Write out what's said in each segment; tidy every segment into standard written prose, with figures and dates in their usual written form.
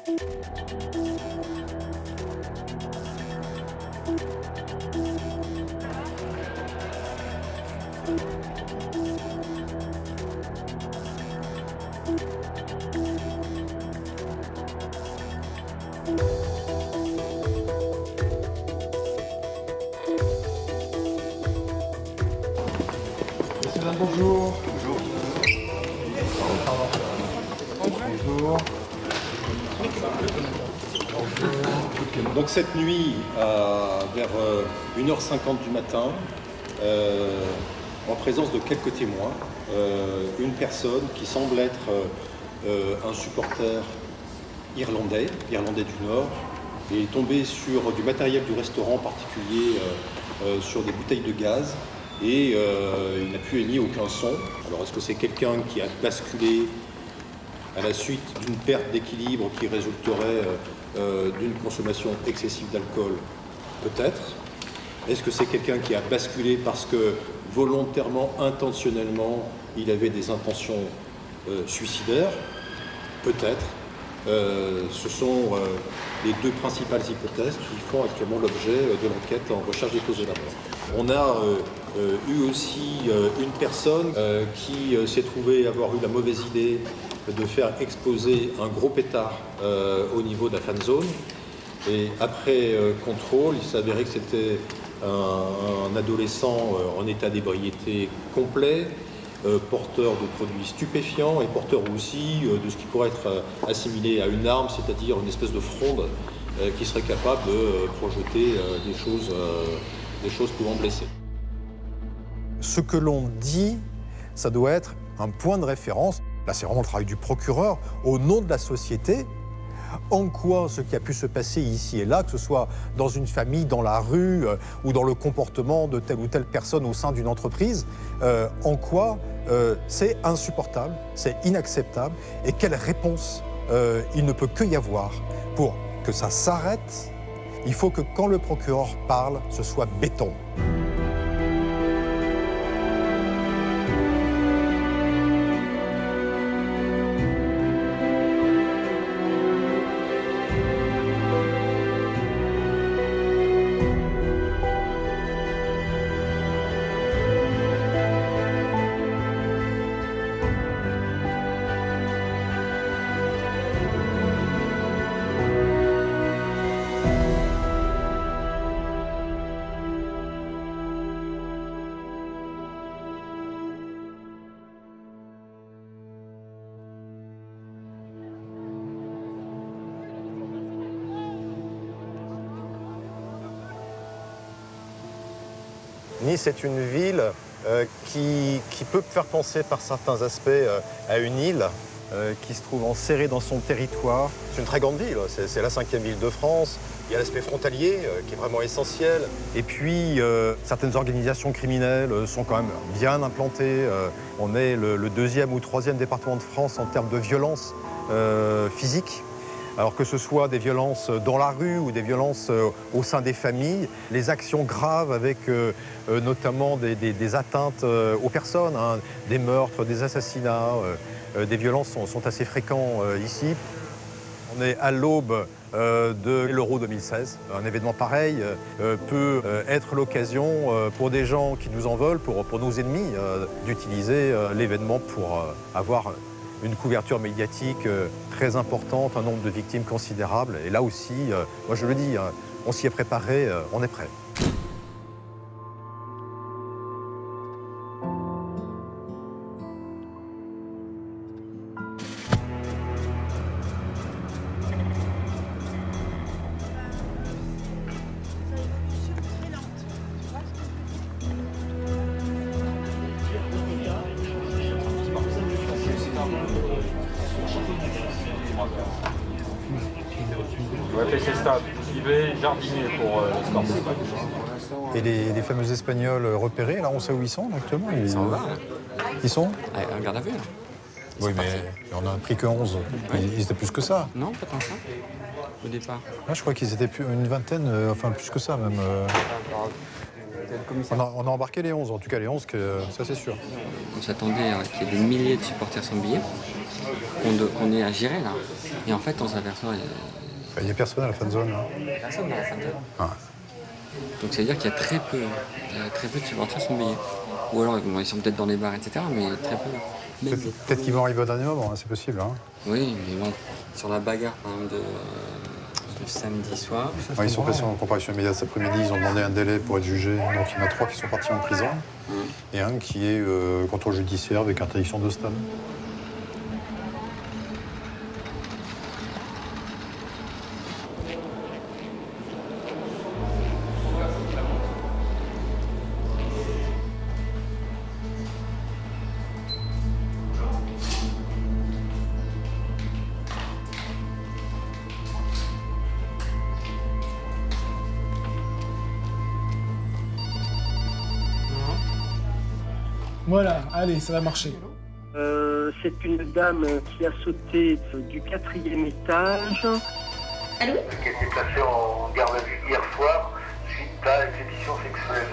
Bonjour. Bonjour. Donc cette nuit, vers 1h50 du matin, en présence de quelques témoins, une personne qui semble être un supporter irlandais du Nord, est tombé sur du matériel du restaurant, en particulier sur des bouteilles de gaz, et il n'a pu émettre aucun son. Alors est-ce que c'est quelqu'un qui a basculé à la suite d'une perte d'équilibre qui résulterait d'une consommation excessive d'alcool? Peut-être. Est-ce que c'est quelqu'un qui a basculé parce que volontairement, intentionnellement, il avait des intentions suicidaires? Peut-être. Ce sont les deux principales hypothèses qui font actuellement l'objet de l'enquête en recherche des causes de la mort. On a eu aussi une personne qui s'est trouvée avoir eu la mauvaise idée de faire exploser un gros pétard au niveau de la fan zone. Et après contrôle, il s'avérait que c'était un adolescent en état d'ébriété complet, porteur de produits stupéfiants et porteur aussi de ce qui pourrait être assimilé à une arme, c'est-à-dire une espèce de fronde qui serait capable de projeter des choses pouvant blesser. Ce que l'on dit, ça doit être un point de référence. Là, c'est vraiment le travail du procureur, au nom de la société. En quoi ce qui a pu se passer ici et là, que ce soit dans une famille, dans la rue ou dans le comportement de telle ou telle personne au sein d'une entreprise, en quoi c'est insupportable, c'est inacceptable et quelle réponse il ne peut que y avoir pour que ça s'arrête. Il faut que quand le procureur parle, ce soit béton. Nice est une ville qui peut faire penser par certains aspects à une île qui se trouve enserrée dans son territoire. C'est une très grande ville, c'est la 5e ville de France. Il y a l'aspect frontalier qui est vraiment essentiel. Et puis, certaines organisations criminelles sont quand même bien implantées. On est le 2e ou 3e département de France en termes de violence physique. Alors que ce soit des violences dans la rue ou des violences au sein des familles, les actions graves avec notamment des atteintes aux personnes, hein, des meurtres, des assassinats, des violences sont assez fréquents ici. On est à l'aube de l'Euro 2016. Un événement pareil peut être l'occasion pour des gens qui nous en veulent, pour nos ennemis, d'utiliser l'événement pour avoir une couverture médiatique très importante, un nombre de victimes considérable. Et là aussi, moi je le dis, on s'y est préparé, on est prêt. PC Stade, Pivet, jardinier pour le sport. Et les fameux Espagnols repérés, là on sait où ils sont actuellement? Ils sont là. Ils sont Un garde à vue, là. Oui, mais on n'a pris que 11. Oui. Ils étaient plus que ça. Non, pas tant que ça, au départ. Là, je crois qu'ils étaient une vingtaine, enfin plus que ça même. On a embarqué les 11, en tout cas les 11, ça c'est sûr. On s'attendait à qu'il y ait des milliers de supporters sans billets, qu'on ait à gérer là. Et en fait, on s'aperçoit... Il n'y a personne à la fan zone. Personne dans la fan zone. Ah. Donc ça veut dire qu'il y a très peu de supporters sans billets. Ou alors bon, ils sont peut-être dans les bars, etc. Mais très peu. Peut-être qu'ils vont arriver au dernier moment, c'est possible. Hein. Oui, mais bon, sur la bagarre par exemple de samedi soir. Ouais, ils sont passés en comparution immédiate cet après-midi, ils ont demandé un délai pour être jugés. Donc il y en a 3 qui sont partis en prison et un qui est contrôle judiciaire avec interdiction de stade. Voilà, allez, ça va marcher. C'est une dame qui a sauté du 4e étage. Allô? Qui a été placée en garde à vue hier soir suite à exhibition sexuelle.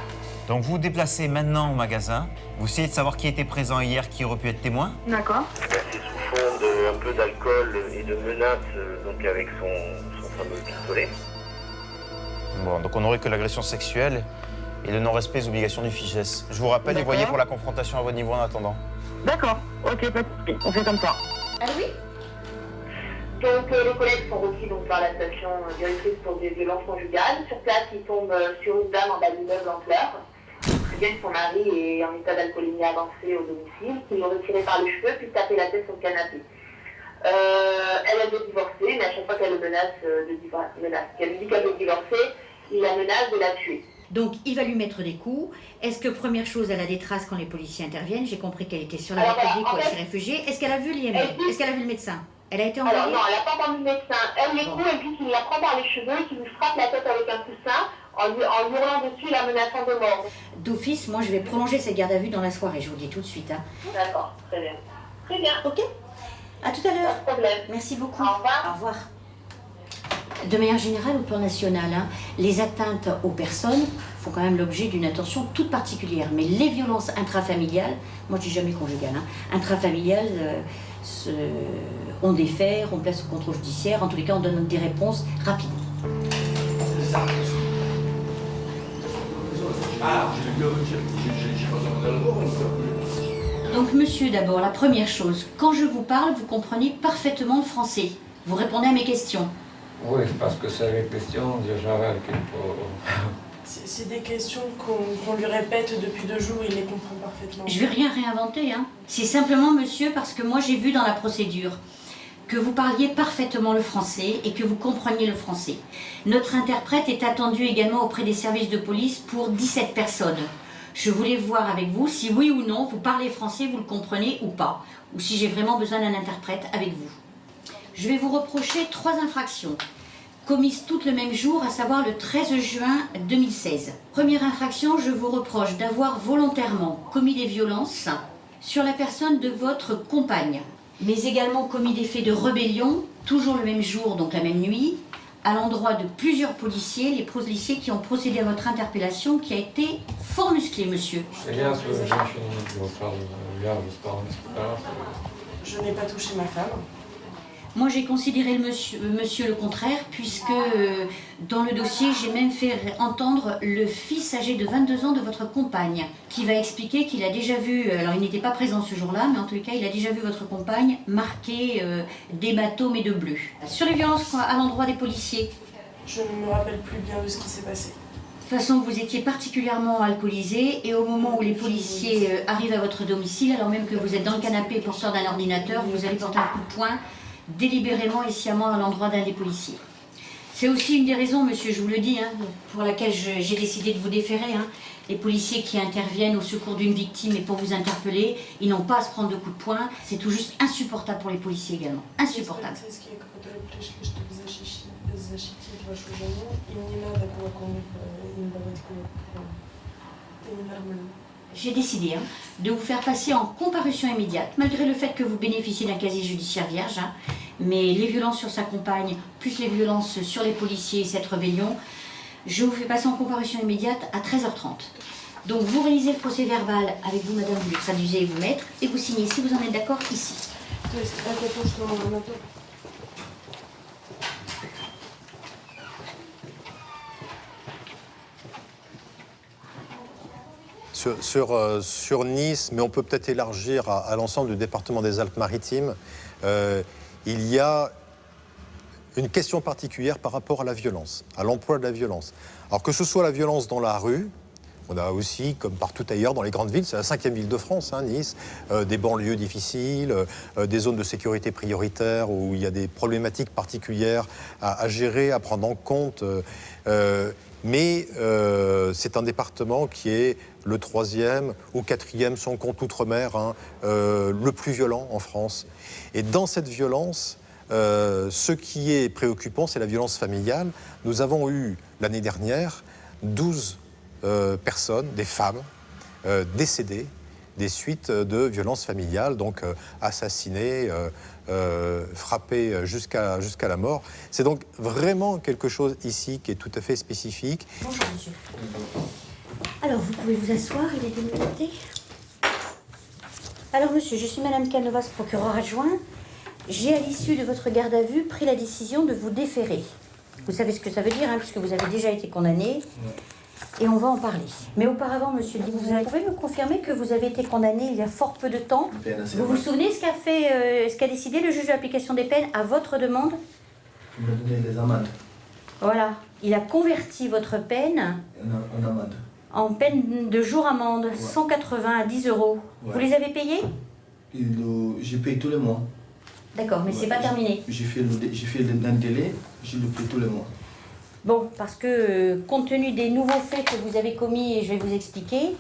Donc vous vous déplacez maintenant au magasin, vous essayez de savoir qui était présent hier, qui aurait pu être témoin. D'accord. C'est sous fond d'un peu d'alcool et de menaces, donc avec son fameux pistolet. Bon, donc on aurait que l'agression sexuelle et le non-respect des obligations du FIGES. Je vous rappelle, et voyez pour la confrontation à votre niveau en attendant. D'accord, ok, pas de souci, on fait comme ça. Allô, oui? Donc les collègues sont requis donc, par la station directrice pour des violences conjugales. Sur place, ils tombent sur une dame en bas d'immeuble en pleurs. Très bien, son mari est en état d'alcoolémie avancée au domicile, qui l'ont retiré par les cheveux puis tapé la tête sur le canapé. Elle veut divorcer, mais à chaque fois qu'elle le menace qu'elle lui dit qu'elle veut divorcer, il la menace de la tuer. Donc, il va lui mettre des coups. Est-ce que, première chose, elle a des traces quand les policiers interviennent? J'ai compris qu'elle était sur la voie publique où elle s'est réfugiée. Est-ce qu'elle a vu l'IME? Est-ce qu'elle a vu le médecin? Elle a été envoyée? Alors non, elle n'a pas entendu le médecin. Elle l'écoute et puis il la prend par les cheveux et qu'il lui frappe la tête avec un coussin en hurlant dessus et la menaçant de mort. D'office, moi, je vais prolonger cette garde à vue dans la soirée, je vous le dis tout de suite. Hein. D'accord, très bien. Très bien. Ok. À tout à l'heure. Pas de problème. Merci beaucoup. Au revoir. Au revoir. De manière générale, au plan national, hein, les atteintes aux personnes font quand même l'objet d'une attention toute particulière. Mais les violences intrafamiliales, moi je dis jamais conjugales, hein, intrafamiliales, on défère, on place au contrôle judiciaire, en tous les cas on donne des réponses rapides. Donc monsieur, d'abord, la première chose, quand je vous parle, vous comprenez parfaitement le français. Vous répondez à mes questions. Oui, parce que c'est des questions déjà qu'il faut... C'est des questions qu'on lui répète depuis 2 jours, il les comprend parfaitement. Je vais rien réinventer, hein. C'est simplement, monsieur, parce que moi j'ai vu dans la procédure que vous parliez parfaitement le français et que vous compreniez le français. Notre interprète est attendu également auprès des services de police pour 17 personnes. Je voulais voir avec vous si oui ou non vous parlez français, vous le comprenez ou pas, ou si j'ai vraiment besoin d'un interprète avec vous. Je vais vous reprocher 3 infractions, commises toutes le même jour, à savoir le 13 juin 2016. Première infraction, je vous reproche d'avoir volontairement commis des violences sur la personne de votre compagne, mais également commis des faits de rébellion, toujours le même jour, donc la même nuit, à l'endroit de plusieurs policiers, les policiers qui ont procédé à votre interpellation, qui a été fort musclée, monsieur. Je n'ai pas touché ma femme. Moi, j'ai considéré monsieur le contraire, puisque dans le dossier, j'ai même fait entendre le fils âgé de 22 ans de votre compagne, qui va expliquer qu'il a déjà vu, alors il n'était pas présent ce jour-là, mais en tous les cas, il a déjà vu votre compagne marquer d'hématomes et de bleu. Sur les violences à l'endroit des policiers. Je ne me rappelle plus bien de ce qui s'est passé. De toute façon, vous étiez particulièrement alcoolisé et au moment où les policiers arrivent à votre domicile, alors même que vous êtes dans le canapé porteur d'un ordinateur, vous allez porter un coup de poing délibérément et sciemment à l'endroit d'un des policiers. C'est aussi une des raisons, monsieur, je vous le dis, hein, pour laquelle j'ai décidé de vous déférer. Hein. Les policiers qui interviennent au secours d'une victime et pour vous interpeller, ils n'ont pas à se prendre de coups de poing. C'est tout juste insupportable pour les policiers également. Insupportable. J'ai décidé de vous faire passer en comparution immédiate, malgré le fait que vous bénéficiez d'un casier judiciaire vierge. Mais les violences sur sa compagne, plus les violences sur les policiers et cette rébellion, Je vous fais passer en comparution immédiate à 13h30. Donc vous réalisez le procès verbal avec vous, madame, vous le traduisez et vous maître, et vous signez, si vous en êtes d'accord, ici. Sur Nice, mais on peut peut-être élargir à l'ensemble du département des Alpes-Maritimes, il y a une question particulière par rapport à la violence, à l'emploi de la violence. Alors que ce soit la violence dans la rue, on a aussi, comme partout ailleurs dans les grandes villes, c'est la 5e ville de France, hein, Nice, des banlieues difficiles, des zones de sécurité prioritaires où il y a des problématiques particulières à gérer, à prendre en compte. Mais c'est un département qui est le 3e ou 4e, si on compte Outre-mer, hein, le plus violent en France. Et dans cette violence, ce qui est préoccupant, c'est la violence familiale. Nous avons eu l'année dernière 12 personnes, des femmes, décédées des suites de violences familiales, donc assassinées, frappées jusqu'à la mort. C'est donc vraiment quelque chose ici qui est tout à fait spécifique. Bonjour monsieur. Alors vous pouvez vous asseoir, il est délimité. Alors monsieur, je suis madame Canovas, procureur adjoint. J'ai à l'issue de votre garde à vue pris la décision de vous déférer. Vous savez ce que ça veut dire, hein, puisque vous avez déjà été condamné. Et on va en parler. Mais auparavant, monsieur, vous pouvez me confirmer que vous avez été condamné il y a fort peu de temps. Vous vous souvenez ce qu'a décidé le juge de l'application des peines à votre demande? Il m'a donné des amendes. Voilà. Il a converti votre peine en amende. En peine de jour amende, ouais. 180 à 10 euros. Ouais. Vous les avez payés? J'ai payé tous les mois. D'accord, mais ouais, c'est pas terminé. J'ai fait le délai, je le paye tous les mois. Bon, parce que compte tenu des nouveaux faits que vous avez commis, et je vais vous expliquer,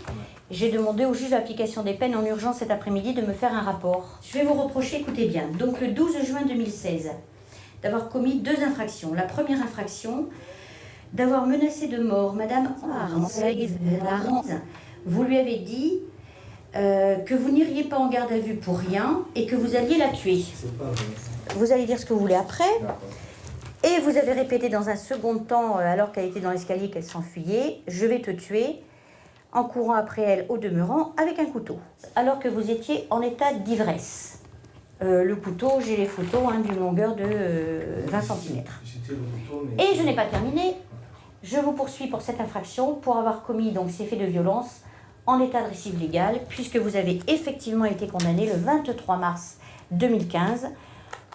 j'ai demandé au juge d'application des peines en urgence cet après-midi de me faire un rapport. Je vais vous reprocher, écoutez bien, donc le 12 juin 2016, d'avoir commis 2 infractions. La première infraction, d'avoir menacé de mort Madame Arance. Vous lui avez dit que vous n'iriez pas en garde à vue pour rien et que vous alliez la tuer. C'est pas vrai. Vous allez dire ce que vous voulez après. Et vous avez répété dans un second temps, alors qu'elle était dans l'escalier, qu'elle s'enfuyait, « Je vais te tuer », en courant après elle au demeurant avec un couteau, alors que vous étiez en état d'ivresse. Le couteau, j'ai les photos, hein, d'une longueur de 20 cm. Et je n'ai pas terminé. Je vous poursuis pour cette infraction, pour avoir commis donc ces faits de violence en état de récidive légale, puisque vous avez effectivement été condamné le 23 mars 2015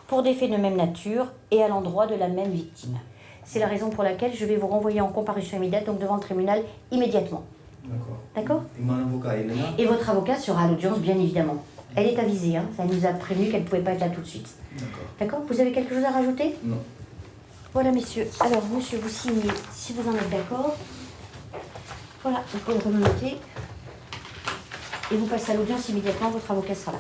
pour des faits de même nature et à l'endroit de la même victime. C'est la raison pour laquelle je vais vous renvoyer en comparution immédiate, donc devant le tribunal, immédiatement. D'accord. D'accord ? Et mon avocat, il est là ? Et votre avocat sera à l'audience, bien évidemment. Elle est avisée, hein. Elle nous a prévenu qu'elle ne pouvait pas être là tout de suite. D'accord. D'accord ? Vous avez quelque chose à rajouter ? Non. Voilà, messieurs. Alors, monsieur, vous signez, si vous en êtes d'accord. Voilà, vous pouvez le remonter. Et vous passez à l'audience immédiatement, votre avocat sera là.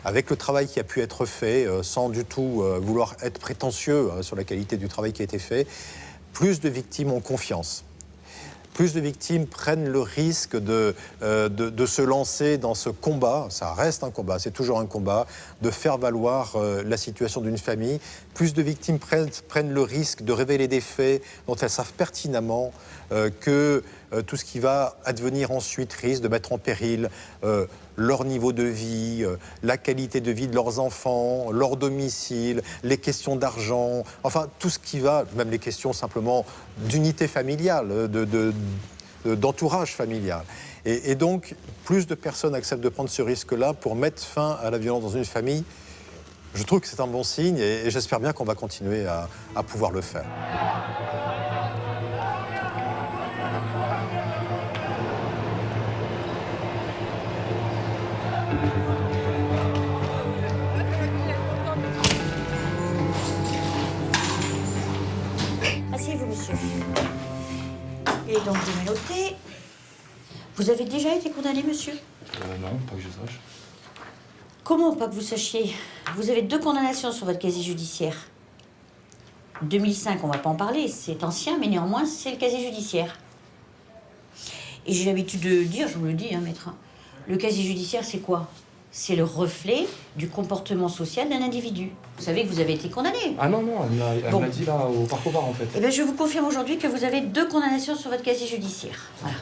Avec le travail qui a pu être fait, sans du tout vouloir être prétentieux sur la qualité du travail qui a été fait, plus de victimes ont confiance. Plus de victimes prennent le risque de se lancer dans ce combat, ça reste un combat, c'est toujours un combat, de faire valoir la situation d'une famille. Plus de victimes prennent le risque de révéler des faits dont elles savent pertinemment que tout ce qui va advenir ensuite risque de mettre en péril leur niveau de vie, la qualité de vie de leurs enfants, leur domicile, les questions d'argent, enfin tout ce qui va, même les questions simplement d'unité familiale, d'entourage familial. Et donc, plus de personnes acceptent de prendre ce risque-là pour mettre fin à la violence dans une famille. Je trouve que c'est un bon signe et j'espère bien qu'on va continuer à pouvoir le faire. Asseyez-vous, monsieur. Et donc, vous me notez. Vous avez déjà été condamné, monsieur ? Non, pas que je sache. Comment pas que vous sachiez ? Vous avez 2 condamnations sur votre casier judiciaire. 2005, on ne va pas en parler, c'est ancien, mais néanmoins, c'est le casier judiciaire. Et j'ai l'habitude de dire, je vous le dis, hein, maître, le casier judiciaire, c'est quoi ? C'est le reflet du comportement social d'un individu. Vous savez que vous avez été condamné. Ah non, elle Bon. m'a dit là au parc au bar en fait. Eh bien, je vous confirme aujourd'hui que vous avez 2 condamnations sur votre casier judiciaire. Voilà.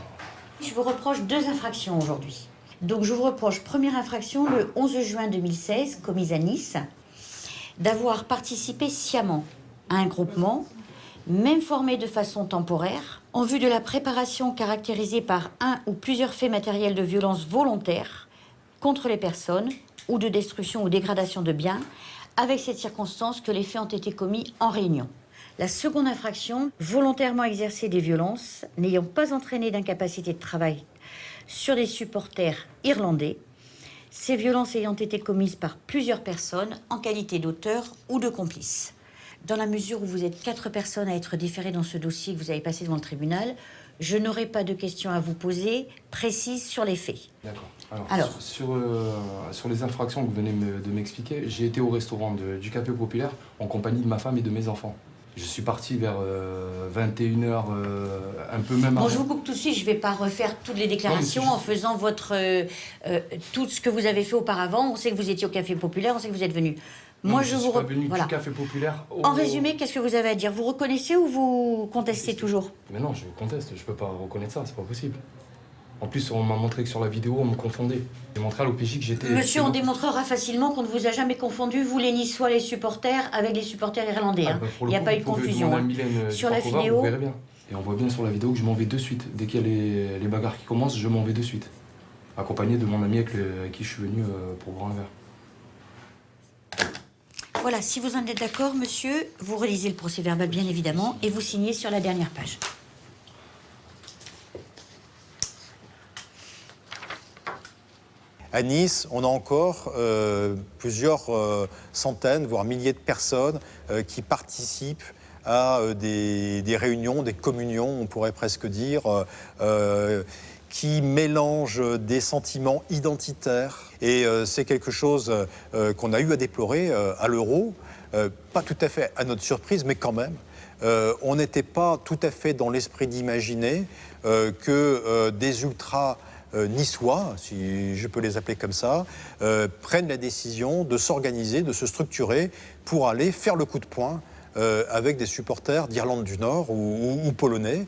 Je vous reproche 2 infractions aujourd'hui. Donc, je vous reproche, première infraction, le 11 juin 2016, commise à Nice, d'avoir participé sciemment à un groupement, même formé de façon temporaire, en vue de la préparation caractérisée par un ou plusieurs faits matériels de violence volontaire contre les personnes ou de destruction ou dégradation de biens, avec cette circonstance que les faits ont été commis en réunion. La seconde infraction, volontairement exercer des violences n'ayant pas entraîné d'incapacité de travail sur des supporters irlandais, ces violences ayant été commises par plusieurs personnes en qualité d'auteur ou de complice. Dans la mesure où vous êtes 4 personnes à être déférées dans ce dossier que vous avez passé devant le tribunal, je n'aurai pas de questions à vous poser précises sur les faits. D'accord. Alors. Sur les infractions que vous venez de m'expliquer, j'ai été au restaurant du Café Populaire en compagnie de ma femme et de mes enfants. Je suis parti vers 21h, un peu même avant. Bon, je vous coupe tout de suite, je ne vais pas refaire toutes les déclarations en faisant tout ce que vous avez fait auparavant. On sait que vous étiez au Café Populaire, on sait que vous êtes venu. Moi, je suis pas venu du Café Populaire. En résumé, qu'est-ce que vous avez à dire? Vous reconnaissez ou vous contestez toujours? Mais non, je conteste, je peux pas reconnaître ça, c'est pas possible. En plus, on m'a montré que sur la vidéo, on me confondait. J'ai montré à l'OPJ que j'étais... Monsieur, on démontrera facilement qu'on ne vous a jamais confondu, vous les Niçois, les supporters, avec les supporters irlandais. Il n'y a pas eu de confusion. Sur la vidéo, vous verrez bien. Et on voit bien sur la vidéo que je m'en vais de suite. Dès qu'il y a les bagarres qui commencent, je m'en vais de suite. Accompagné de mon ami avec qui je suis venu pour boire un verre. Voilà, si vous en êtes d'accord, monsieur, vous relisez le procès-verbal, bien évidemment, et vous signez sur la dernière page. À Nice, on a encore plusieurs centaines, voire milliers de personnes qui participent à des réunions, des communions, on pourrait presque dire, qui mélangent des sentiments identitaires. Et c'est quelque chose qu'on a eu à déplorer à l'Euro, pas tout à fait à notre surprise, mais quand même. On n'était pas tout à fait dans l'esprit d'imaginer que des ultras niçois, si je peux les appeler comme ça, prennent la décision de s'organiser, de se structurer pour aller faire le coup de poing avec des supporters d'Irlande du Nord ou polonais,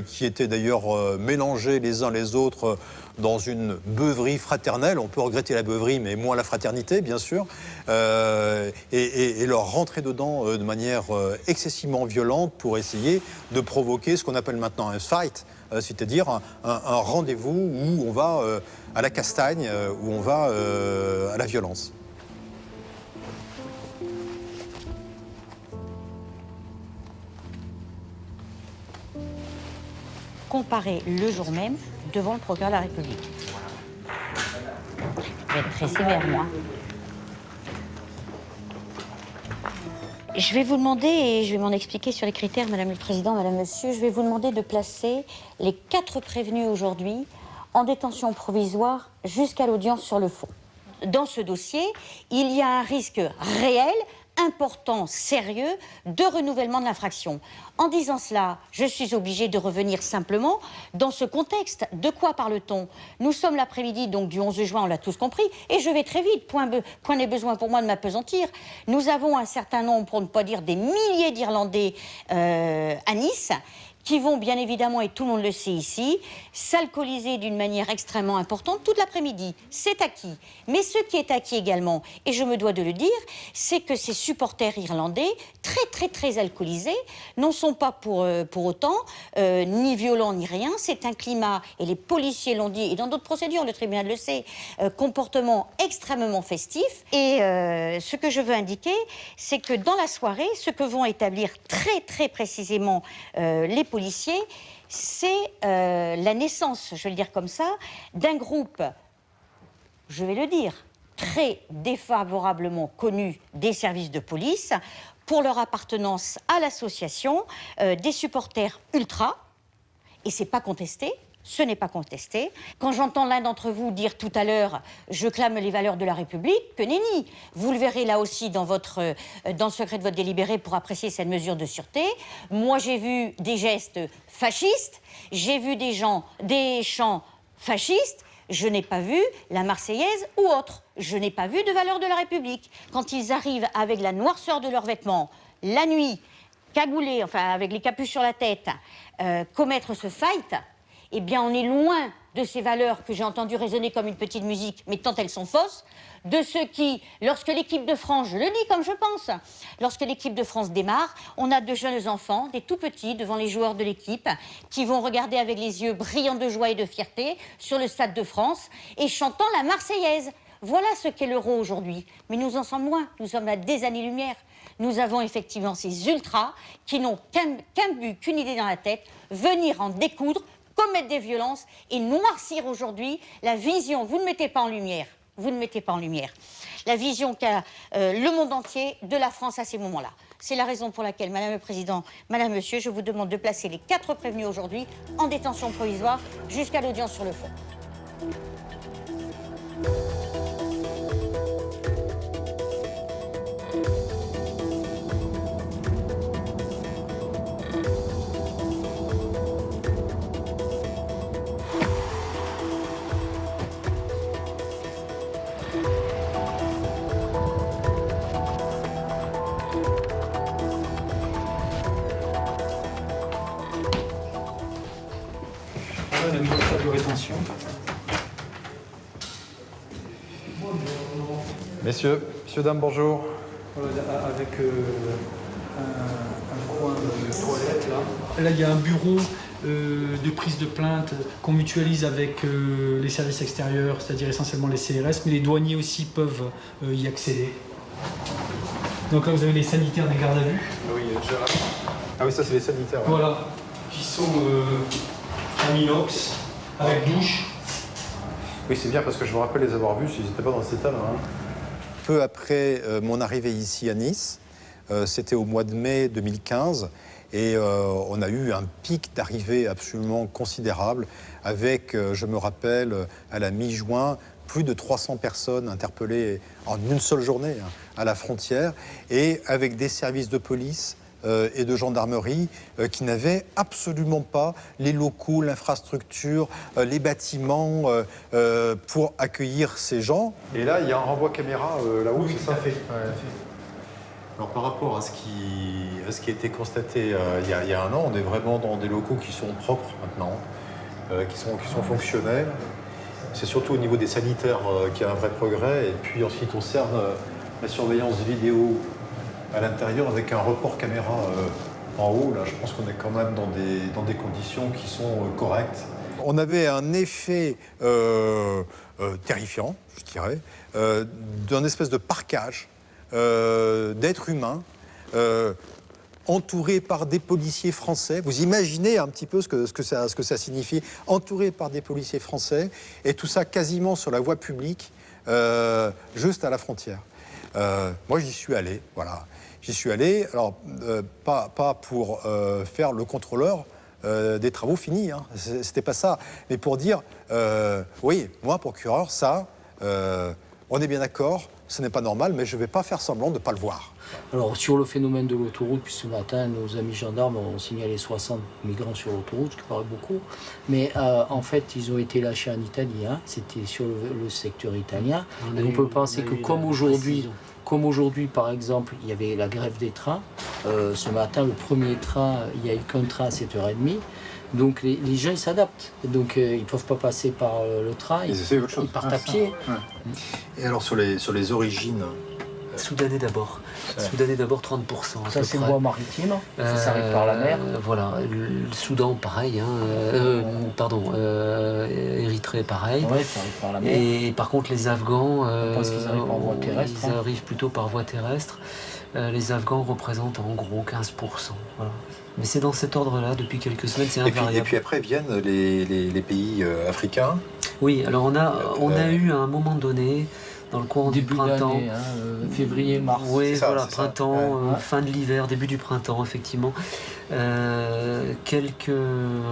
qui étaient d'ailleurs mélangés les uns les autres dans une beuverie fraternelle. On peut regretter la beuverie, mais moins la fraternité, bien sûr, et leur rentrer dedans de manière excessivement violente pour essayer de provoquer ce qu'on appelle maintenant un fight, c'est-à-dire un rendez-vous où on va à la castagne, où on va à la violence. Comparé le jour même devant le procureur de la République. Je vais être très sévère, moi. Je vais vous demander, et je vais m'en expliquer sur les critères, Madame le Président, Madame, Monsieur, je vais vous demander de placer les 4 prévenus aujourd'hui en détention provisoire jusqu'à l'audience sur le fond. Dans ce dossier, il y a un risque réel, important, sérieux, de renouvellement de l'infraction. En disant cela, je suis obligée de revenir simplement dans ce contexte. De quoi parle-t-on? Nous sommes l'après-midi donc du 11 juin, on l'a tous compris, et je vais très vite, point n'est besoin pour moi de m'apesantir. Nous avons un certain nombre, pour ne pas dire des milliers d'Irlandais à Nice, qui vont bien évidemment, et tout le monde le sait ici, s'alcooliser d'une manière extrêmement importante toute l'après-midi. C'est acquis. Mais ce qui est acquis également, et je me dois de le dire, c'est que ces supporters irlandais, très alcoolisés, n'en sont pas pour autant ni violents ni rien. C'est un climat, et les policiers l'ont dit, et dans d'autres procédures, le tribunal le sait, comportement extrêmement festif. Et ce que je veux indiquer, c'est que dans la soirée, ce que vont établir très précisément les policiers, c'est la naissance, je vais le dire comme ça, d'un groupe, je vais le dire, très défavorablement connu des services de police pour leur appartenance à l'association des supporters ultra, et c'est pas contesté. Ce n'est pas contesté. Quand j'entends l'un d'entre vous dire tout à l'heure « je clame les valeurs de la République », que nenni. Vous le verrez là aussi dans le secret de votre délibéré pour apprécier cette mesure de sûreté. Moi, j'ai vu des gestes fascistes, j'ai vu des chants fascistes, je n'ai pas vu la Marseillaise ou autre. Je n'ai pas vu de valeurs de la République. Quand ils arrivent avec la noirceur de leurs vêtements, la nuit, cagoulés, enfin avec les capuches sur la tête, commettre ce fight, eh bien on est loin de ces valeurs que j'ai entendu résonner comme une petite musique, mais tant elles sont fausses, de ceux qui, lorsque l'équipe de France, je le dis comme je pense, lorsque l'équipe de France démarre, on a de jeunes enfants, des tout petits, devant les joueurs de l'équipe, qui vont regarder avec les yeux brillants de joie et de fierté sur le Stade de France et chantant la Marseillaise. Voilà ce qu'est l'euro aujourd'hui. Mais nous en sommes loin, nous sommes à des années-lumière. Nous avons effectivement ces ultras qui n'ont qu'un but, qu'une idée dans la tête, venir en découdre, commettre des violences et noircir aujourd'hui la vision. Vous ne mettez pas en lumière. Vous ne mettez pas en lumière la vision qu'a le monde entier de la France à ces moments-là. C'est la raison pour laquelle, Madame le Président, Madame, Monsieur, je vous demande de placer les 4 prévenus aujourd'hui en détention provisoire jusqu'à l'audience sur le fond. La mise en place de rétention. Messieurs, dames, bonjour. Avec un coin de toilette là. Là, il y a un bureau de prise de plainte qu'on mutualise avec les services extérieurs, c'est-à-dire essentiellement les CRS, mais les douaniers aussi peuvent y accéder. Donc là, vous avez les sanitaires des gardes à vue. Ah oui, ça c'est les sanitaires. Ouais. Voilà, qui sont en inox, avec douche. Oui, c'est bien parce que je me rappelle les avoir vus s'ils n'étaient pas dans cet état-là. Hein. Peu après mon arrivée ici à Nice, c'était au mois de mai 2015, et on a eu un pic d'arrivée absolument considérable avec, je me rappelle, à la mi-juin, plus de 300 personnes interpellées en une seule journée hein, à la frontière, et avec des services de police et de gendarmerie qui n'avaient absolument pas les locaux, l'infrastructure, les bâtiments pour accueillir ces gens. Et là, il y a un renvoi caméra là-haut, oui, c'est ça? Tout à fait. Alors par rapport à ce qui a été constaté il y a un an, on est vraiment dans des locaux qui sont propres maintenant, qui sont fonctionnels. C'est surtout au niveau des sanitaires qu'il y a un vrai progrès. Et puis en ce qui concerne la surveillance vidéo à l'intérieur avec un report caméra en haut, là je pense qu'on est quand même dans des conditions qui sont correctes. On avait un effet terrifiant, je dirais, d'un espèce de parquage d'êtres humains entourés par des policiers français. Vous imaginez un petit peu ce que ça signifie, entourés par des policiers français, et tout ça quasiment sur la voie publique, juste à la frontière. Moi j'y suis allé, voilà. J'y suis allé, alors pas pour faire le contrôleur des travaux finis, hein. C'était pas ça, mais pour dire, oui, moi, procureur, ça, on est bien d'accord, ce n'est pas normal, mais je ne vais pas faire semblant de ne pas le voir. Alors, sur le phénomène de l'autoroute, puis ce matin, nos amis gendarmes ont signalé 60 migrants sur l'autoroute, ce qui paraît beaucoup. Mais en fait, ils ont été lâchés en Italie, hein. C'était sur le secteur italien. Et on peut penser que comme aujourd'hui, par exemple, il y avait la grève des trains. Ce matin, le premier train, il n'y a eu qu'un train à 7h30. Donc les gens, ils s'adaptent. Donc ils ne peuvent pas passer par le train, ils partent à pied. Ouais. Et alors sur les origines Soudanais d'abord. Soudanais d'abord 30%. Ça, c'est voie maritime. Ça arrive par la mer. Voilà. Le Soudan, pareil. Érythrée, pareil. Ouais, ça arrive par la mer. Et par contre, les Afghans, je pense qu'ils arrivent par voie terrestre. Ils arrivent plutôt par voie terrestre. Les Afghans représentent en gros 15%. Voilà. Mais c'est dans cet ordre-là depuis quelques semaines, c'est invariable. Et puis après viennent les pays africains. Oui, alors on a eu à un moment donné, dans le courant du printemps, février, mars. Oui, voilà, c'est printemps, ça. fin de l'hiver, début du printemps, effectivement. Quelques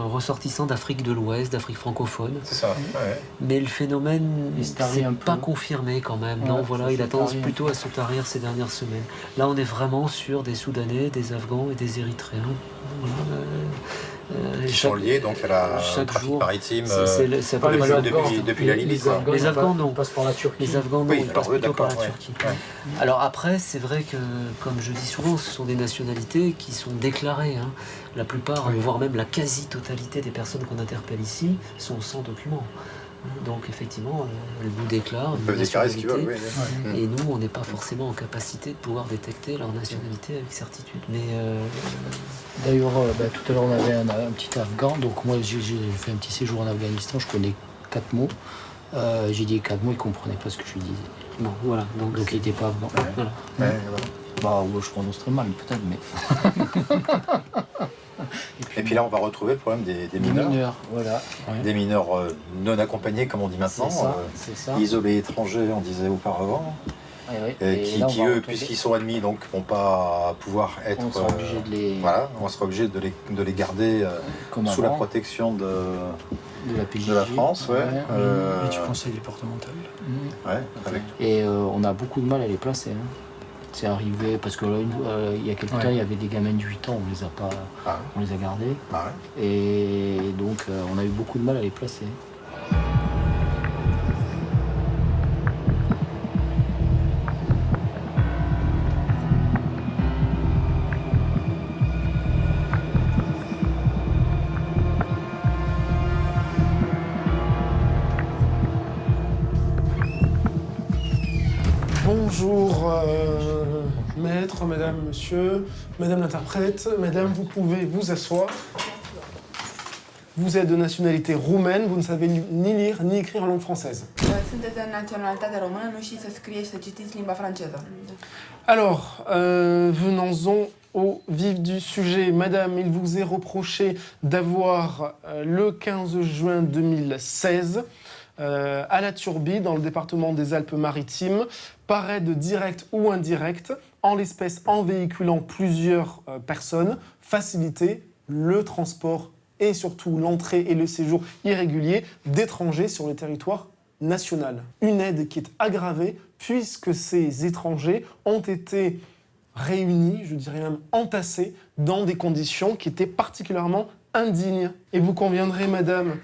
ressortissants d'Afrique de l'Ouest, d'Afrique francophone. C'est ça. Ouais. Mais le phénomène n'est pas confirmé quand même. Ouais, non, voilà, il a tendance tarir plutôt à se tarir ces dernières semaines. Là, on est vraiment sur des Soudanais, des Afghans et des Érythréens. Voilà, Qui sont liés donc à la trafic jour, maritime c'est pas depuis la Libye. Les Afghans, non. Ils passent par la Turquie. Les Afghans, non, Oui, ils passent alors eux, plutôt par la d'accord, Turquie. ouais. Alors après, c'est vrai que, comme je dis souvent, ce sont des nationalités qui sont déclarées. Hein. La plupart, voire même la quasi-totalité des personnes qu'on interpelle ici sont sans documents. Donc effectivement, elles nous déclarent une nationalité, et nous, on n'est pas forcément en capacité de pouvoir détecter leur nationalité avec certitude. Mais d'ailleurs, tout à l'heure, on avait un petit Afghan. Donc moi, j'ai fait un petit séjour en Afghanistan. Je connais 4 mots. J'ai dit 4 mots, il ne comprenait pas ce que je lui disais. Bon, voilà. Donc il n'était pas afghan. Voilà. Bah, je prononce très mal, peut-être, mais... Et puis là, on va retrouver le problème des mineurs. Voilà. Des mineurs non accompagnés, comme on dit maintenant. C'est ça. Isolés étrangers, on disait auparavant. Qui eux, puisqu'ils sont admis, donc vont pas pouvoir être... On sera obligé de les... Voilà, on sera obligé de les garder sous la protection de la France. Et du conseil départemental. Et on a beaucoup de mal à les placer. Hein. C'est arrivé parce que là, il y a quelques temps, il y avait des gamins de 8 ans, on les a gardés. Et donc, on a eu beaucoup de mal à les placer. Bonjour, maître, madame, monsieur, madame l'interprète. Madame, vous pouvez vous asseoir. Vous êtes de nationalité roumaine, vous ne savez ni lire ni écrire en langue française. Sunteți de naționalitate română, nu știți să scrieți și să citiți limba franceză. Alors, venons-en au vif du sujet. Madame, il vous est reproché d'avoir, le 15 juin 2016, à la Turbie, dans le département des Alpes-Maritimes, par aide directe ou indirecte, en l'espèce en véhiculant plusieurs personnes, faciliter le transport et surtout l'entrée et le séjour irrégulier d'étrangers sur le territoire national. Une aide qui est aggravée puisque ces étrangers ont été réunis, je dirais même entassés, dans des conditions qui étaient particulièrement indignes. Et vous conviendrez, madame,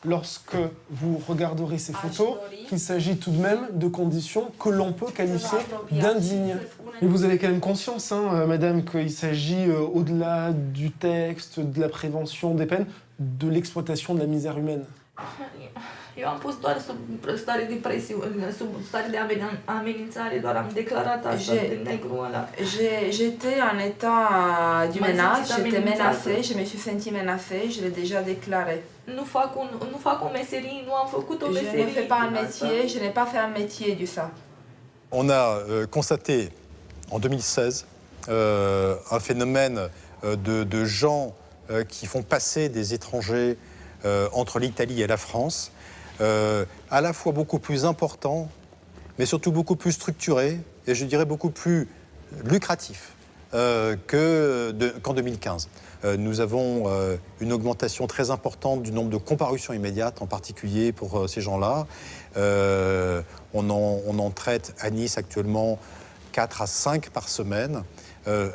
lorsque vous regarderez ces photos, qu'il s'agit tout de même de conditions que l'on peut qualifier d'indignes. Mais vous avez quand même conscience, madame, qu'il s'agit, au-delà du texte, de la prévention des peines, de l'exploitation de la misère humaine. Eu am fost doar sub stare de presiune, sub stare de amenințare, doar am declarat asta de negru ăla. J'étais en état du menace, j'étais menacée, je me suis sentie menacée, je l'ai déjà déclaré. Nu fac o meserie, nu am făcut o meserie. Je ne fais pas un métier, je n'ai pas fait un métier du ça. On a constaté en 2016 un phénomène de gens qui font passer des étrangers entre l'Italie et la France, à la fois beaucoup plus important, mais surtout beaucoup plus structuré, et je dirais beaucoup plus lucratif qu'en 2015. Nous avons une augmentation très importante du nombre de comparutions immédiates, en particulier pour ces gens-là. On en traite à Nice actuellement 4 à 5 par semaine,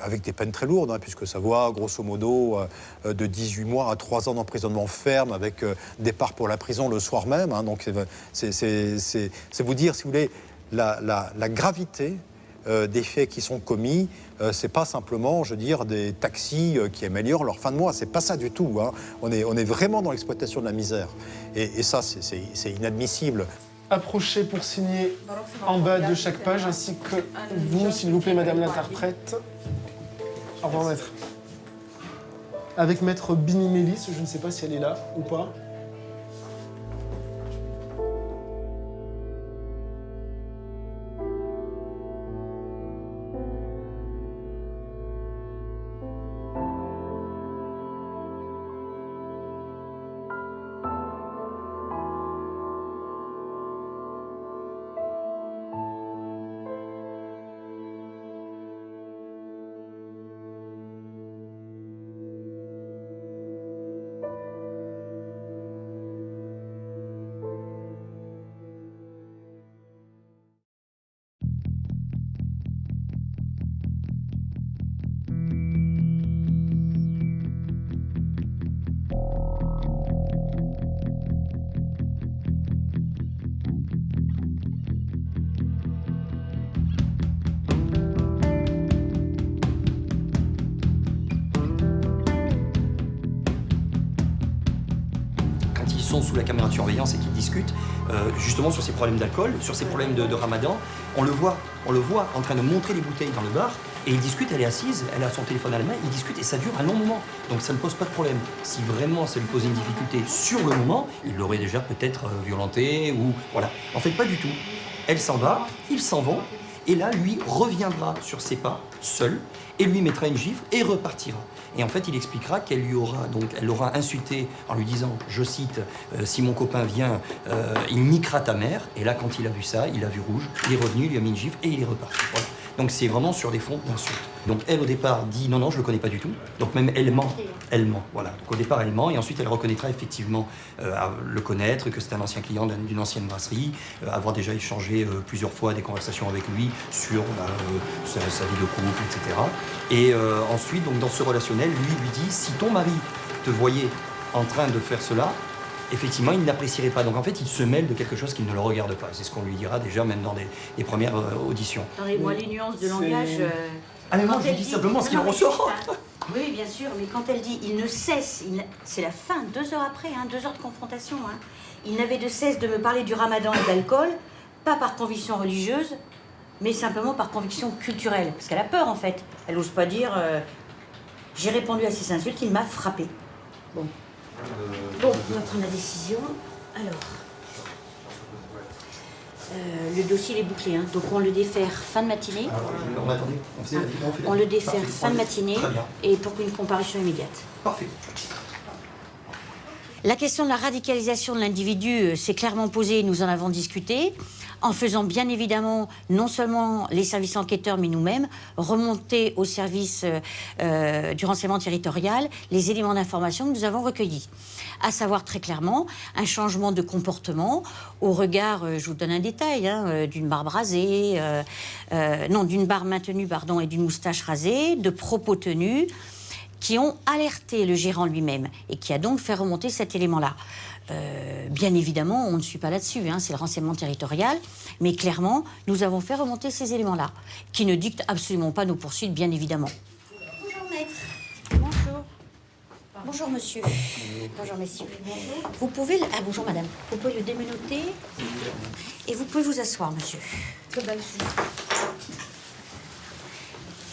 avec des peines très lourdes, puisque ça va grosso modo de 18 mois à 3 ans d'emprisonnement ferme, avec départ pour la prison le soir même. Donc c'est vous dire, si vous voulez, la gravité des faits qui sont commis. C'est pas simplement, je veux dire, des taxis qui améliorent leur fin de mois. C'est pas ça du tout. On est vraiment dans l'exploitation de la misère. Et ça, c'est inadmissible. Approchez pour signer en bas de chaque page, ainsi que vous, s'il vous plaît, madame l'interprète. Au revoir, maître. Avec maître Bini Mélis, je ne sais pas si elle est là ou pas. sont sous la caméra de surveillance et qu'ils discutent justement sur ces problèmes d'alcool, sur ces problèmes de ramadan. On le voit en train de montrer les bouteilles dans le bar et ils discutent, elle est assise, elle a son téléphone à la main, ils discutent et ça dure un long moment. Donc ça ne pose pas de problème. Si vraiment ça lui posait une difficulté sur le moment, il l'aurait déjà peut-être violenté ou voilà. En fait, pas du tout. Elle s'en va, ils s'en vont et là, lui reviendra sur ses pas, seul, et lui mettra une gifle et repartira. Et en fait, il expliquera qu'elle l'aura insulté en lui disant, je cite, si mon copain vient, il niquera ta mère. Et là, quand il a vu ça, il a vu rouge, il est revenu, il lui a mis une gifle et il est reparti. Voilà. Donc c'est vraiment sur des fonds d'insultes. Donc elle, au départ, dit non, je le connais pas du tout. Donc même elle ment. Elle ment, voilà. Donc au départ, elle ment et ensuite elle reconnaîtra effectivement le connaître, que c'est un ancien client d'une ancienne brasserie, avoir déjà échangé plusieurs fois des conversations avec lui sur sa vie de couple, etc. Et ensuite, donc dans ce relationnel, lui dit, si ton mari te voyait en train de faire cela, effectivement, il n'apprécierait pas. Donc en fait, il se mêle de quelque chose qui ne le regarde pas. C'est ce qu'on lui dira déjà même dans les premières auditions. Attendez-moi les nuances de langage. Ah mais non, je dis simplement ce qu'il ressort. Oui, bien sûr, mais quand elle dit il ne cesse, c'est la fin, 2 heures après, 2 heures de confrontation. Il n'avait de cesse de me parler du ramadan et d'alcool, pas par conviction religieuse, mais simplement par conviction culturelle. Parce qu'elle a peur en fait. Elle n'ose pas dire j'ai répondu à ces insultes, il m'a frappé. Bon. Bon, on va prendre la décision. Alors, le dossier est bouclé, donc on le défère fin de matinée. On le défère fin de matinée et pour une comparution immédiate. Parfait. La question de la radicalisation de l'individu s'est clairement posée et nous en avons discuté, en faisant bien évidemment non seulement les services enquêteurs mais nous-mêmes remonter au service du renseignement territorial les éléments d'information que nous avons recueillis. À savoir très clairement un changement de comportement au regard, je vous donne un détail, d'une barbe rasée, d'une barbe maintenue et d'une moustache rasée, de propos tenus, qui ont alerté le gérant lui-même et qui a donc fait remonter cet élément-là. Bien évidemment, on ne suit pas là-dessus, c'est le renseignement territorial, mais clairement, nous avons fait remonter ces éléments-là, qui ne dictent absolument pas nos poursuites, bien évidemment. Bonjour maître. Bonjour. Bonjour monsieur. Bonjour messieurs. Vous pouvez... bonjour madame. Vous pouvez le démenoter et vous pouvez vous asseoir, monsieur.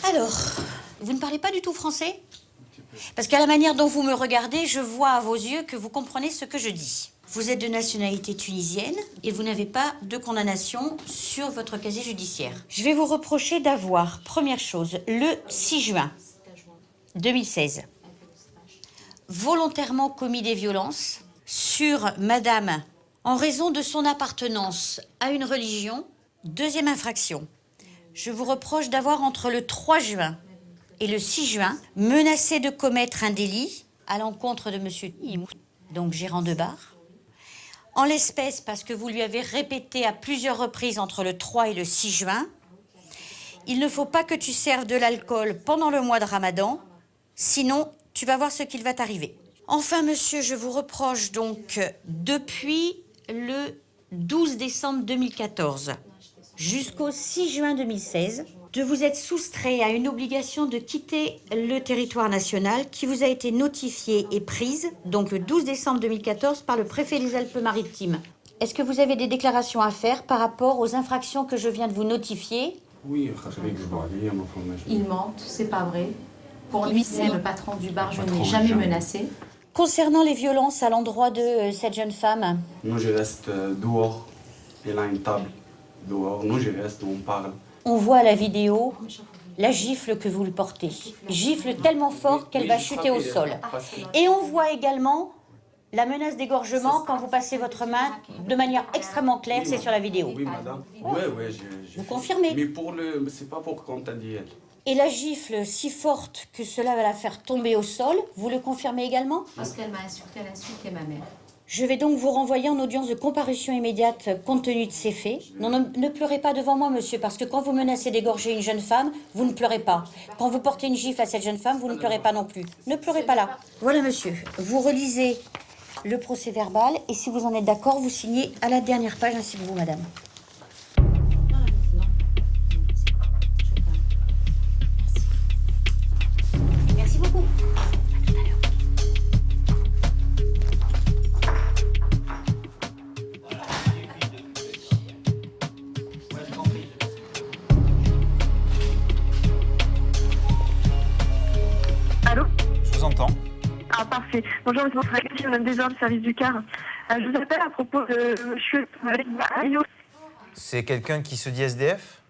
Alors, vous ne parlez pas du tout français ? Parce qu'à la manière dont vous me regardez, je vois à vos yeux que vous comprenez ce que je dis. Vous êtes de nationalité tunisienne et vous n'avez pas de condamnation sur votre casier judiciaire. Je vais vous reprocher d'avoir, première chose, le 6 juin 2016, volontairement commis des violences sur madame en raison de son appartenance à une religion. Deuxième infraction, je vous reproche d'avoir entre le 3 juin et le 6 juin, menacé de commettre un délit à l'encontre de monsieur Imou, donc gérant de bar. En l'espèce, parce que vous lui avez répété à plusieurs reprises entre le 3 et le 6 juin, il ne faut pas que tu serves de l'alcool pendant le mois de Ramadan, sinon tu vas voir ce qu'il va t'arriver. Enfin, monsieur, je vous reproche donc, depuis le 12 décembre 2014 jusqu'au 6 juin 2016, de vous être soustrait à une obligation de quitter le territoire national qui vous a été notifiée et prise, donc le 12 décembre 2014, par le préfet des Alpes-Maritimes. Est-ce que vous avez des déclarations à faire par rapport aux infractions que je viens de vous notifier ? Oui, il ment, c'est pas vrai. Pour lui, c'est le patron du bar, je ne l'ai jamais menacé. Concernant les violences à l'endroit de cette jeune femme, Moi, je reste dehors. Il a une table dehors. Nous, je reste, on parle. on voit à la vidéo la gifle que vous lui portez. Gifle tellement forte qu'elle va chuter au sol. Et on voit également la menace d'égorgement quand vous passez votre main de manière extrêmement claire, c'est sur la vidéo. Oui, madame. Oui, Vous confirmez? Mais c'est pas pour qu'on t'a dit elle. Et la gifle si forte que cela va la faire tomber au sol, vous le confirmez également? Parce qu'elle m'a insulté, elle a insulté ma mère. Je vais donc vous renvoyer en audience de comparution immédiate compte tenu de ces faits. Non, ne pleurez pas devant moi, monsieur, parce que quand vous menacez d'égorger une jeune femme, vous ne pleurez pas. Quand vous portez une gifle à cette jeune femme, vous ne pleurez pas non plus. Ne pleurez pas là. Voilà, monsieur. Vous relisez le procès verbal et si vous en êtes d'accord, vous signez à la dernière page ainsi que vous, madame. Merci beaucoup. Ok. Bonjour, monsieur Montreuil, je suis Madame Desor du service du car. Je vous appelle à propos de monsieur Ayo. C'est quelqu'un qui se dit SDF?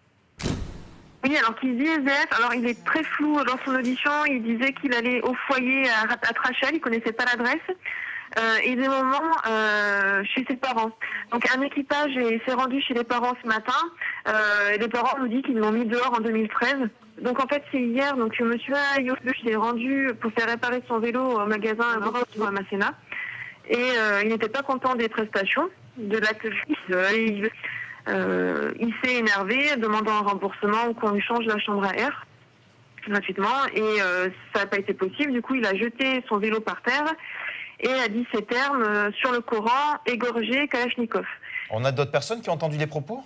Oui, alors qu'il dit SDF, alors il est très flou dans son audition, il disait qu'il allait au foyer à Trachel, il connaissait pas l'adresse, et des moments chez ses parents. Donc un équipage s'est rendu chez les parents ce matin, et les parents nous disent qu'ils l'ont mis dehors en 2013. Donc en fait c'est hier, donc monsieur Ayo s'est rendu pour faire réparer son vélo au magasin à Masséna, et il n'était pas content des prestations de l'atelier. Il s'est énervé, demandant un remboursement ou qu'on lui change la chambre à air gratuitement, et ça n'a pas été possible. Du coup, il a jeté son vélo par terre et a dit ces termes sur le Coran, égorgé Kalachnikov. On a d'autres personnes qui ont entendu les propos?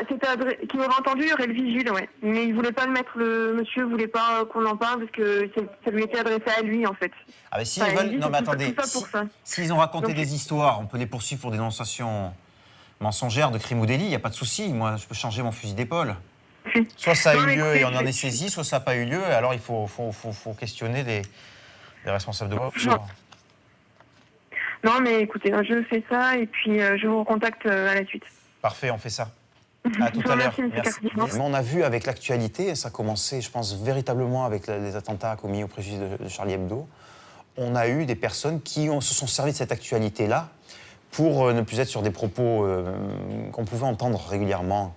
Qui aurait entendu, il y aurait le vigile, ouais. Mais il voulait pas le mettre, le monsieur voulait pas qu'on en parle parce que ça lui était adressé à lui en fait. Ah mais s'ils veulent, non mais attendez, s'ils ont raconté des histoires, on peut les poursuivre pour dénonciation mensongère de crime ou délit, il n'y a pas de souci, moi je peux changer mon fusil d'épaule. Soit ça a eu lieu et on en est saisi, soit ça n'a pas eu lieu, alors il faut questionner les responsables de voie. Non mais écoutez, je fais ça et puis je vous recontacte à la suite. Parfait, on fait ça. À tout à l'heure. Merci. Mais on a vu avec l'actualité, ça a commencé, je pense, véritablement avec les attentats commis au préjudice de Charlie Hebdo, on a eu des personnes qui se sont servis de cette actualité-là pour ne plus être sur des propos qu'on pouvait entendre régulièrement,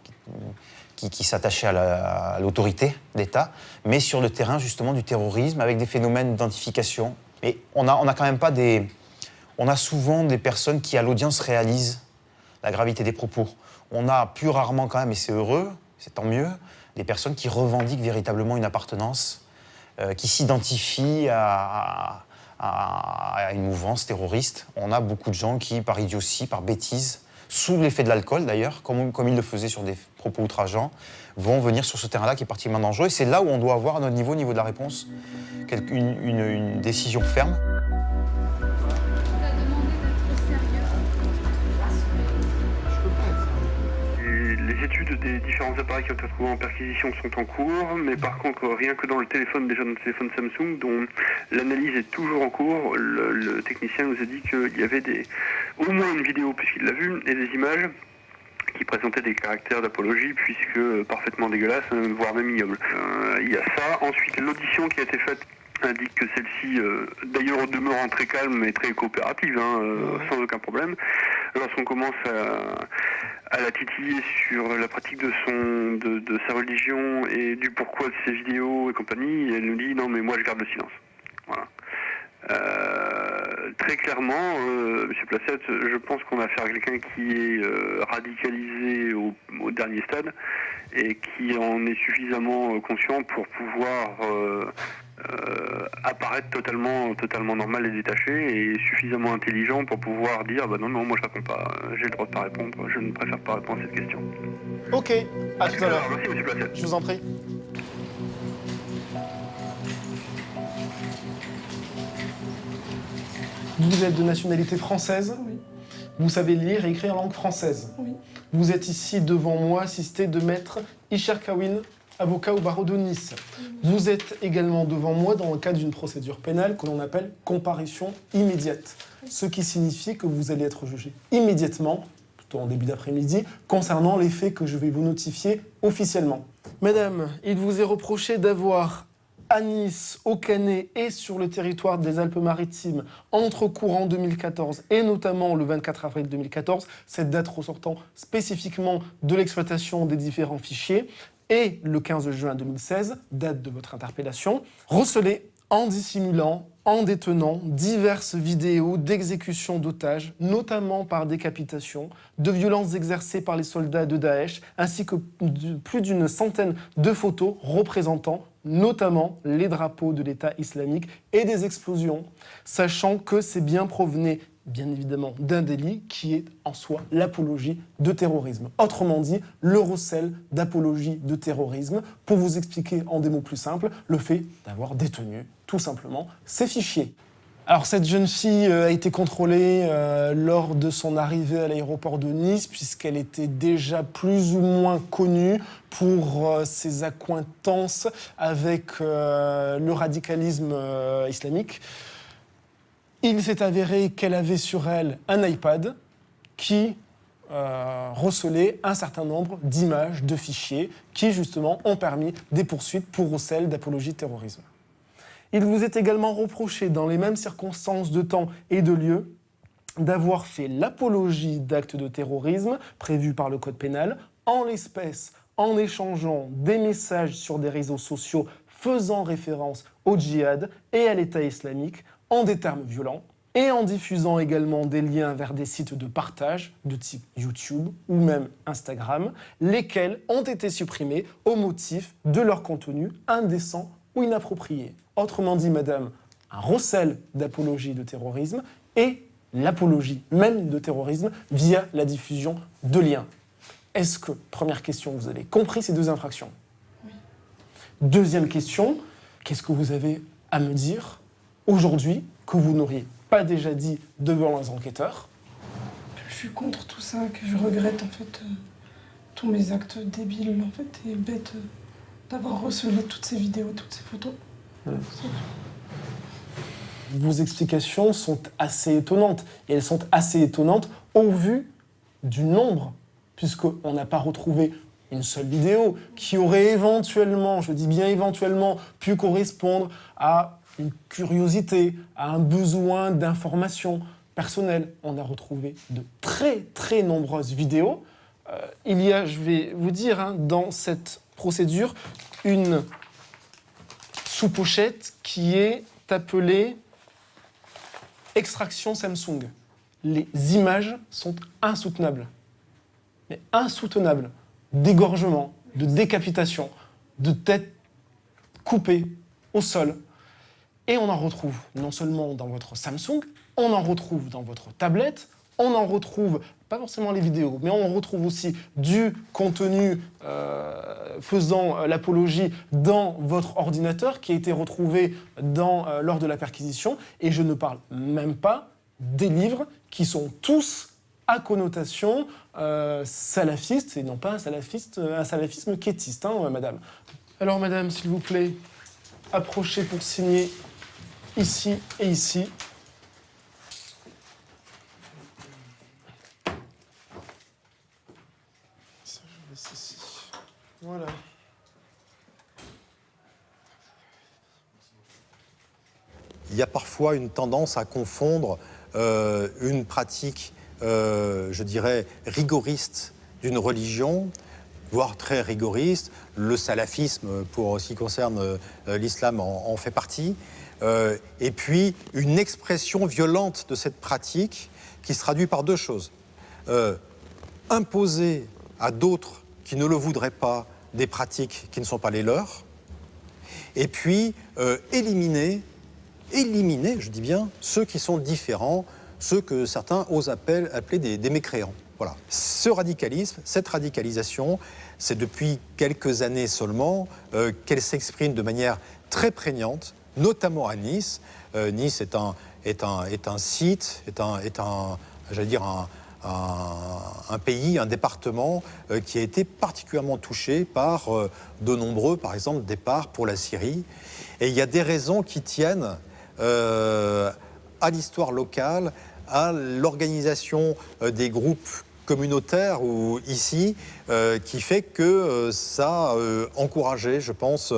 qui s'attachaient à l'autorité d'État, mais sur le terrain justement du terrorisme, avec des phénomènes d'identification. Mais on a quand même pas des... On a souvent des personnes qui, à l'audience, réalisent la gravité des propos. On a plus rarement quand même, et c'est heureux, c'est tant mieux, des personnes qui revendiquent véritablement une appartenance, qui s'identifient à une mouvance terroriste. On a beaucoup de gens qui, par idiotie, par bêtise, sous l'effet de l'alcool d'ailleurs, comme ils le faisaient sur des propos outrageants, vont venir sur ce terrain-là qui est particulièrement dangereux. Et c'est là où on doit avoir à notre niveau, au niveau de la réponse, une décision ferme. Les études des différents appareils qui ont été trouvés en perquisition sont en cours, mais par contre, rien que dans le téléphone, déjà dans le téléphone Samsung, dont l'analyse est toujours en cours, le technicien nous a dit qu'il y avait au moins une vidéo, puisqu'il l'a vue, et des images qui présentaient des caractères d'apologie, puisque parfaitement dégueulasses, voire même ignobles. Il y a ça. Ensuite, l'audition qui a été faite indique que celle-ci, d'ailleurs, demeurant très calme et très coopérative, sans aucun problème. Lorsqu'on commence à la titiller sur la pratique de sa religion et du pourquoi de ses vidéos et compagnie, elle nous dit non mais moi je garde le silence. Voilà. Très clairement, Monsieur Placette, je pense qu'on a affaire à quelqu'un qui est radicalisé au dernier stade et qui en est suffisamment conscient pour pouvoir apparaître totalement normal et détaché, et suffisamment intelligent pour pouvoir dire bah non moi je réponds pas, j'ai le droit de pas répondre, je ne préfère pas répondre à cette question. Ok, à tout à l'heure. Merci Monsieur Placette. Je vous en prie. Vous êtes de nationalité française? Oui. Vous savez lire et écrire en langue française? Oui. Vous êtes ici devant moi assisté de maître Isher Kawin, avocat au barreau de Nice. Vous êtes également devant moi dans le cadre d'une procédure pénale que l'on appelle comparution immédiate. Ce qui signifie que vous allez être jugé immédiatement, plutôt en début d'après-midi, concernant les faits que je vais vous notifier officiellement. Madame, il vous est reproché d'avoir à Nice, au Canet et sur le territoire des Alpes-Maritimes entre courant 2014 et notamment le 24 avril 2014, cette date ressortant spécifiquement de l'exploitation des différents fichiers, et le 15 juin 2016, date de votre interpellation, recelé en dissimulant, en détenant diverses vidéos d'exécution d'otages, notamment par décapitation, de violences exercées par les soldats de Daesh, ainsi que plus d'une centaine de photos représentant notamment les drapeaux de l'État islamique et des explosions, sachant que ces biens provenaient bien évidemment d'un délit qui est en soi l'apologie de terrorisme. Autrement dit, le recel d'apologie de terrorisme, pour vous expliquer en des mots plus simples, le fait d'avoir détenu tout simplement ces fichiers. Alors cette jeune fille a été contrôlée lors de son arrivée à l'aéroport de Nice, puisqu'elle était déjà plus ou moins connue pour ses accointances avec le radicalisme islamique. Il s'est avéré qu'elle avait sur elle un iPad qui recelait un certain nombre d'images, de fichiers qui, justement, ont permis des poursuites pour recel d'apologie de terrorisme. Il vous est également reproché, dans les mêmes circonstances de temps et de lieu, d'avoir fait l'apologie d'actes de terrorisme prévus par le Code pénal, en l'espèce, en échangeant des messages sur des réseaux sociaux faisant référence au djihad et à l'État islamique, en des termes violents, et en diffusant également des liens vers des sites de partage de type YouTube ou même Instagram, lesquels ont été supprimés au motif de leur contenu indécent ou inapproprié. Autrement dit, madame, un recel d'apologie de terrorisme et l'apologie même de terrorisme via la diffusion de liens. Est-ce que, première question, vous avez compris ces deux infractions? Oui. Deuxième question, qu'est-ce que vous avez à me dire aujourd'hui que vous n'auriez pas déjà dit devant les enquêteurs? Je suis contre tout ça, que je regrette en fait tous mes actes débiles en fait et bêtes d'avoir recelé toutes ces vidéos, toutes ces photos. Vos explications sont assez étonnantes. Et elles sont assez étonnantes au vu du nombre, puisqu'on n'a pas retrouvé une seule vidéo qui aurait éventuellement, je dis bien éventuellement, pu correspondre à une curiosité, à un besoin d'information personnelle. On a retrouvé de très très nombreuses vidéos. Il y a, je vais vous dire, dans cette procédure, une sous-pochette qui est appelée extraction Samsung. Les images sont insoutenables. Mais insoutenables. D'égorgement, de décapitation, de têtes coupées au sol. Et on en retrouve non seulement dans votre Samsung, on en retrouve dans votre tablette, on en retrouve, pas forcément les vidéos, mais on en retrouve aussi du contenu faisant l'apologie dans votre ordinateur qui a été retrouvé lors de la perquisition. Et je ne parle même pas des livres qui sont tous à connotation salafiste et non pas un salafisme quiétiste, madame. Alors, madame, s'il vous plaît, approchez pour signer ici et ici. Ça, je laisse ici. Voilà. Il y a parfois une tendance à confondre une pratique, je dirais, rigoriste d'une religion, voire très rigoriste. Le salafisme, pour ce qui concerne l'islam, en fait partie. Et puis, une expression violente de cette pratique qui se traduit par deux choses. Imposer à d'autres qui ne le voudraient pas des pratiques qui ne sont pas les leurs. Et puis, éliminer, je dis bien, ceux qui sont différents, ceux que certains osent appeler des mécréants. Voilà. Ce radicalisme, cette radicalisation, c'est depuis quelques années seulement qu'elle s'exprime de manière très prégnante, notamment à Nice. Nice est un site, j'allais dire un pays, un département qui a été particulièrement touché par de nombreux, par exemple, départs pour la Syrie. Et il y a des raisons qui tiennent à l'histoire locale, à l'organisation des groupes communautaires ou ici, qui fait que ça a encouragé, je pense,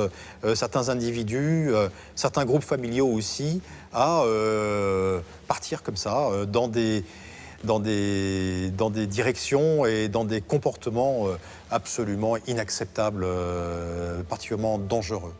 certains individus, certains groupes familiaux aussi, à partir comme ça dans des directions et dans des comportements absolument inacceptables, particulièrement dangereux.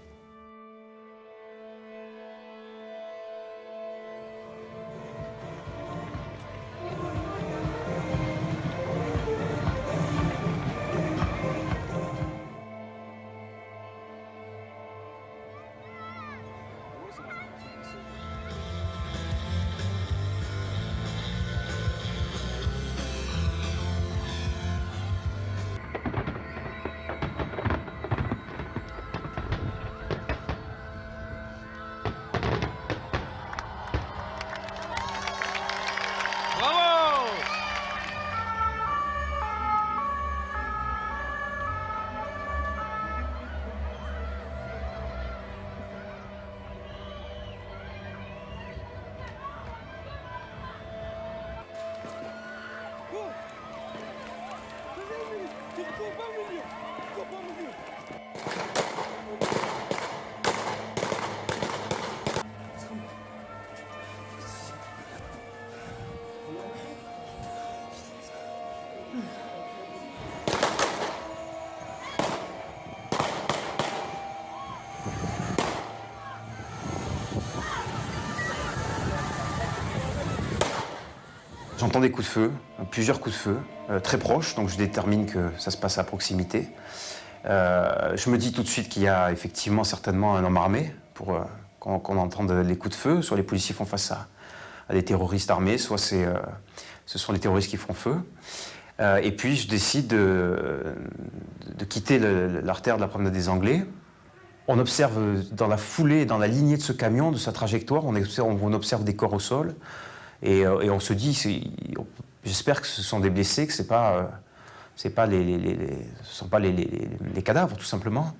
J'entends des coups de feu, plusieurs coups de feu, très proches, donc je détermine que ça se passe à proximité. Je me dis tout de suite qu'il y a effectivement certainement un homme armé pour qu'on entende les coups de feu. Soit les policiers font face à des terroristes armés, soit ce sont les terroristes qui font feu. Et puis je décide de quitter l'artère de la promenade des Anglais. On observe dans la foulée, dans la lignée de ce camion, de sa trajectoire, on observe des corps au sol. Et on se dit, j'espère que ce sont des blessés, que ce ne sont pas les cadavres, tout simplement.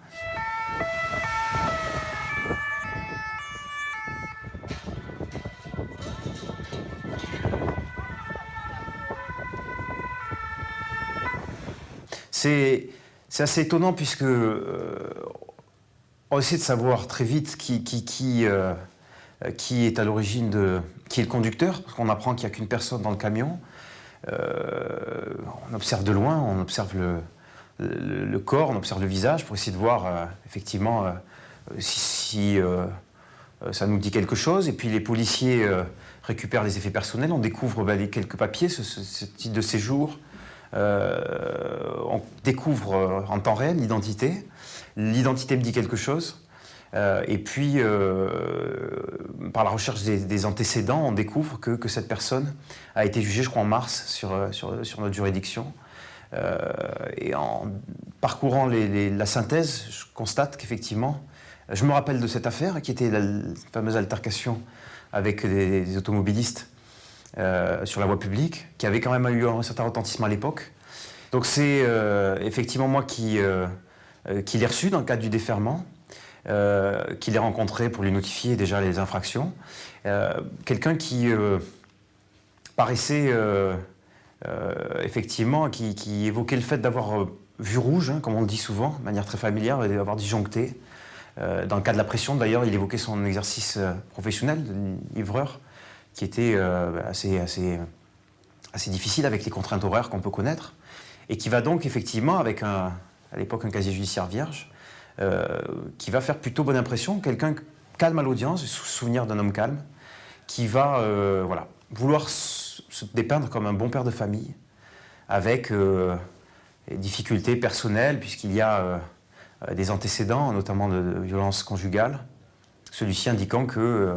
C'est assez étonnant puisque on essaie de savoir très vite qui est à l'origine qui est le conducteur, parce qu'on apprend qu'il n'y a qu'une personne dans le camion. On observe de loin, on observe le corps, on observe le visage pour essayer de voir effectivement si ça nous dit quelque chose. Et puis les policiers récupèrent les effets personnels, on découvre quelques papiers, ce titre de séjour. On découvre en temps réel l'identité. L'identité me dit quelque chose. Et puis, par la recherche des antécédents, on découvre que cette personne a été jugée, je crois, en mars sur notre juridiction. Et en parcourant la synthèse, je constate qu'effectivement, je me rappelle de cette affaire, qui était la fameuse altercation avec des automobilistes sur la voie publique, qui avait quand même eu un certain retentissement à l'époque. Donc c'est effectivement moi qui l'ai reçu dans le cadre du déferment. Qu'il ait rencontré pour lui notifier déjà les infractions. Quelqu'un qui paraissait effectivement, qui évoquait le fait d'avoir vu rouge, hein, comme on le dit souvent, de manière très familière, et d'avoir disjoncté. Dans le cas de la pression, d'ailleurs, il évoquait son exercice professionnel de livreur, qui était assez difficile avec les contraintes horaires qu'on peut connaître, et qui va donc effectivement, avec à l'époque un casier judiciaire vierge, qui va faire plutôt bonne impression, quelqu'un calme à l'audience, souvenir d'un homme calme, qui va vouloir se dépeindre comme un bon père de famille, avec des difficultés personnelles, puisqu'il y a des antécédents, notamment de violences conjugales, celui-ci indiquant que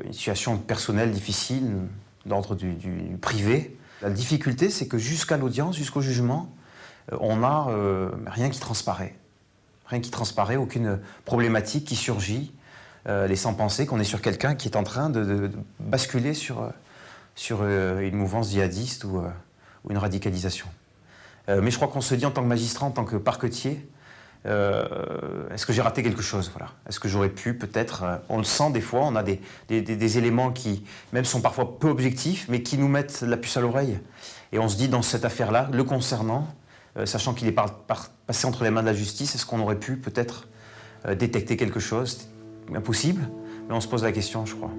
une situation personnelle difficile, d'ordre du privé. La difficulté, c'est que jusqu'à l'audience, jusqu'au jugement, on n'a rien qui transparaît. Rien qui transparaît, aucune problématique qui surgit, laissant penser qu'on est sur quelqu'un qui est en train de basculer sur une mouvance djihadiste ou une radicalisation. Mais je crois qu'on se dit en tant que magistrat, en tant que parquetier, est-ce que j'ai raté quelque chose, voilà. Est-ce que j'aurais pu peut-être... on le sent des fois, on a des éléments qui même sont parfois peu objectifs, mais qui nous mettent la puce à l'oreille. Et on se dit dans cette affaire-là, le concernant, sachant qu'il est passé entre les mains de la justice, est-ce qu'on aurait pu peut-être détecter quelque chose? C'est impossible, mais on se pose la question, je crois.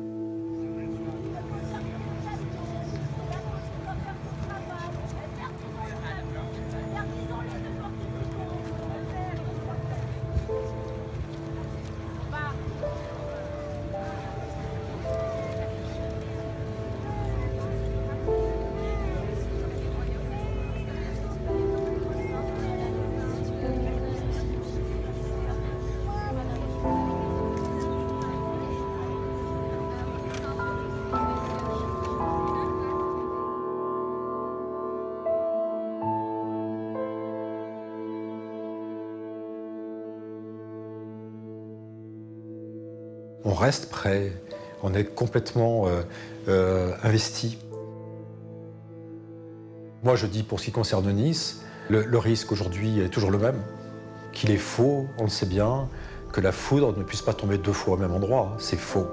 On reste prêt, on est complètement investi. Moi je dis pour ce qui concerne Nice, le risque aujourd'hui est toujours le même, qu'il est faux, on le sait bien, que la foudre ne puisse pas tomber deux fois au même endroit, c'est faux.